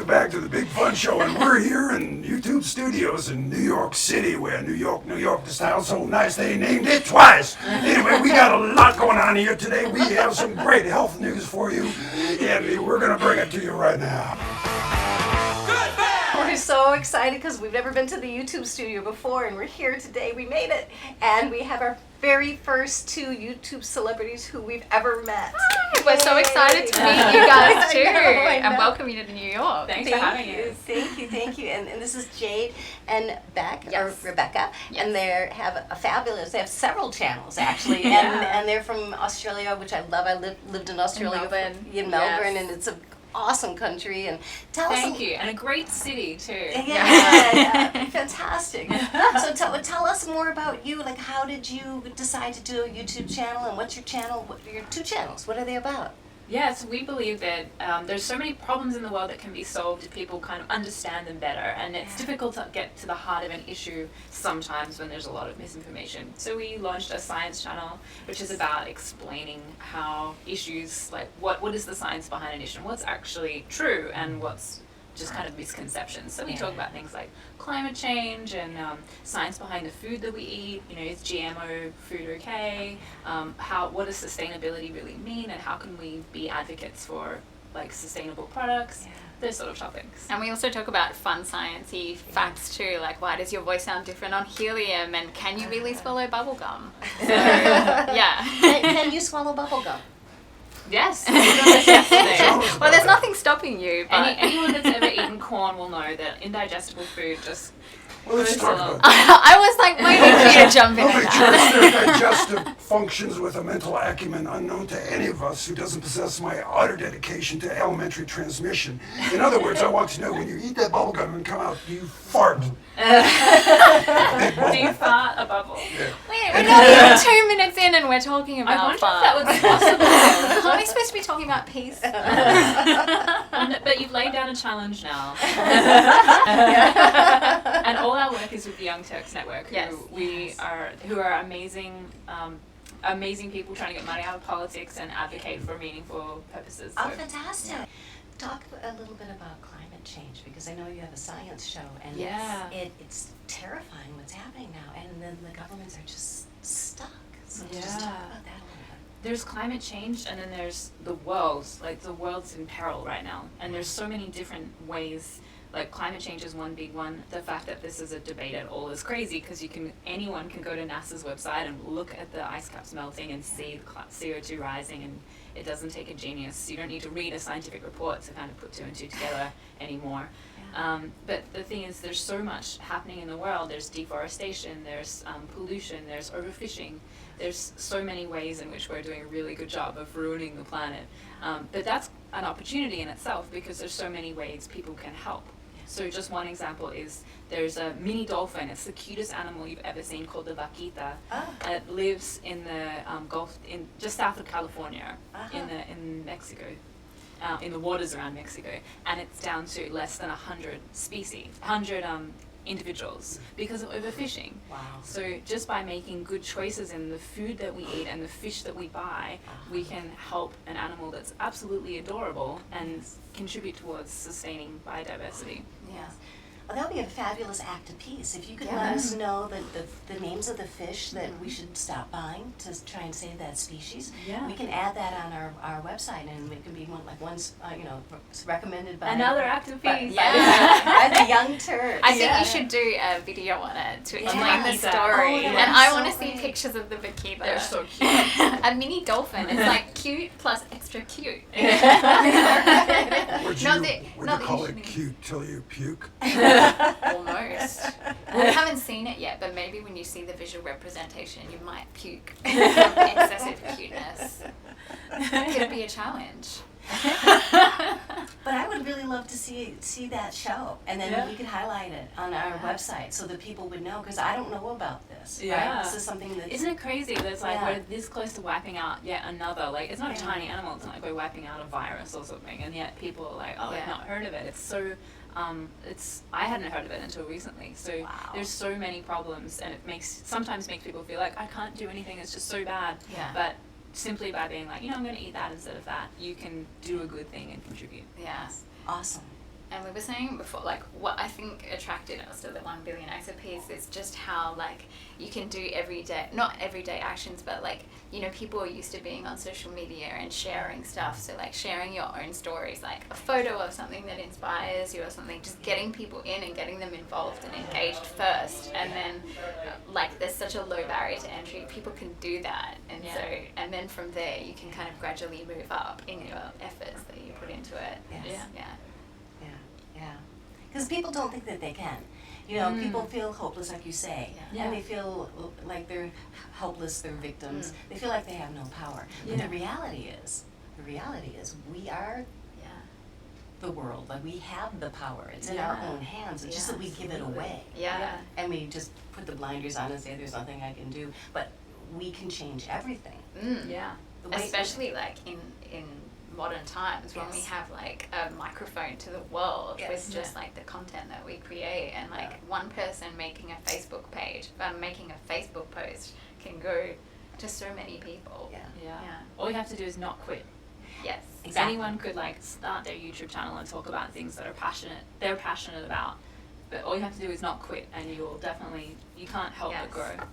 welcome back to the Big Fun Show, and we're here in YouTube studios in New York City, where New York, this town so nice they named it twice. Anyway, we got a lot going on here today. We have some great health news for you, and we're going to bring it to you right now. We're so excited because we've never been to the YouTube studio before, and we're here today. We made it, and we have our very first two YouTube celebrities who we've ever met. Hi, we're so excited to meet you guys too, I know. and welcome you to New York. Thank for having you. us. Thank you. And this is Jayde and Beck, Yes. or Rebecca, Yes. and they have a fabulous. They have several channels actually, Yeah. and they're from Australia, which I love. I lived in Australia, Melbourne. in Melbourne, Yes. and it's an awesome country. And tell Thank us. you, and a great city too. Yeah, fantastic. So tell us more about you. Like, how did you decide to do a YouTube channel, and what's your channel? What are your two channels? What are they about? Yeah, so we believe that there's so many problems in the world that can be solved if people kind of understand them better, and it's difficult to get to the heart of an issue sometimes when there's a lot of misinformation. So we launched a science channel, which is about explaining how issues, like what is the science behind an issue, and what's actually true, and what's just kind of misconceptions. So we talk about things like climate change and science behind the food that we eat. You know, is GMO food okay? What does sustainability really mean, and how can we be advocates for like sustainable products? Those sort of topics. And we also talk about fun sciencey facts too, like why does your voice sound different on helium, and can you really swallow bubblegum? So, yeah. Can you swallow bubble gum? Yes, we did this yesterday. Well, there's nothing stopping you, but Anyone that's ever eaten corn will know that indigestible food just Well, let's goes talk along. about I was like waiting for you to jump in. Nobody on trusts that. their digestive functions with a mental acumen unknown to any of us who doesn't possess my utter dedication to elementary transmission. In other words, I want to know, when you eat that bubble gum and come out, do you fart? Big Do you bubble. fart a bubble? Wait, we're not even 2 minutes in and we're talking I about wonder if fun. that was possible. Aren't we supposed to be talking about peace? But you've laid down a challenge now. And all our work is with the Young Turks Network, who are amazing, amazing people trying to get money out of politics and advocate for meaningful purposes. Oh, So fantastic. Talk a little bit about climate change, because I know you have a science show, and Yeah. it's terrifying what's happening now, and then the governments are just stuck. So just talk Yeah. about that a little bit. there's climate change, and then there's the world. Like, the world's in peril right now, and there's so many different ways. Like, climate change is one big one. The fact that this is a debate at all is crazy, because anyone can go to NASA's website and look at the ice caps melting and see the CO2 rising, and it doesn't take a genius. You don't need to read a scientific report to kind of put two and two together anymore. But the thing is, there's so much happening in the world. There's deforestation, there's pollution, there's overfishing. There's so many ways in which we're doing a really good job of ruining the planet. But that's an opportunity in itself, because there's so many ways people can help. So just one example is, there's a mini dolphin. It's the cutest animal you've ever seen, called the vaquita. It lives in the Gulf, just south of California, in Mexico. In the waters around Mexico, and it's down to less than 100 species, 100 individuals, because of overfishing. Wow. So just by making good choices in the food that we eat and the fish that we buy, we can help an animal that's absolutely adorable and contribute towards sustaining biodiversity. Yeah. Well, that would be a fabulous act of peace. If you could let us know the names of the fish that we should stop buying to try and save that species. Yeah. We can add that on our website, and it can be one's recommended by Another act of by- peace. by the Young Turks. I think you should do a video on it to explain the Vaquita. story. Oh, that And would be I so want to see great. pictures of the vaquita. They're so cute. A mini dolphin. It's like cute plus extra cute. Would you, Not would you that call you it shouldn't. cute till you puke? Almost. We haven't seen it yet, but maybe when you see the visual representation, you might puke from excessive cuteness. Could be a challenge. But I would really love to see that show, and then we could highlight it on our website so that people would know, because I don't know about this. Yeah. Right? This is something that Isn't it crazy that it's like Yeah. we're this close to wiping out yet another, like, it's not a tiny animal, it's not like we're wiping out a virus or something, and yet people are like, oh, I've not heard of it. It's so, I hadn't heard of it until recently. So there's so many problems, and it sometimes makes people feel like, I can't do anything, it's just so bad. Yeah. But simply by being like, I'm going to eat that instead of that, you can do a good thing and contribute. Yeah. awesome. And we were saying before, like, what I think attracted us to the 1 billion XOPs is just how, like, you can do not everyday actions, but, like, you know, people are used to being on social media and sharing stuff. So, like, sharing your own stories, like a photo of something that inspires you or something, just getting people in and getting them involved and engaged first. And then, like, there's such a low barrier to entry. People can do that. And so, and then from there, you can kind of gradually move up in your efforts that you put into it. Yes. Yeah. Yeah. Because people don't think that they can. You know, people feel hopeless, like you say, Yeah. and they feel like they're helpless, they're victims. They feel like they have no power. But Yeah. the reality is, we are the world. Like, we have the power. It's in our own hands. It's just that we give it away. Yeah. And we just put the blinders on and say, there's nothing I can do. But we can change everything. Yeah. The way- Especially, like, in modern times when we Yes. have, like, a microphone to the world Yes. with just like the content that we create, and like one person making a Facebook page, making a Facebook post can go to so many people. Yeah. Yeah. Yeah. All you have to do is not quit. Yes. Exactly. Anyone could like start their YouTube channel and talk about things that they're passionate about. But all you have to do is not quit, and you can't help Yes. but grow.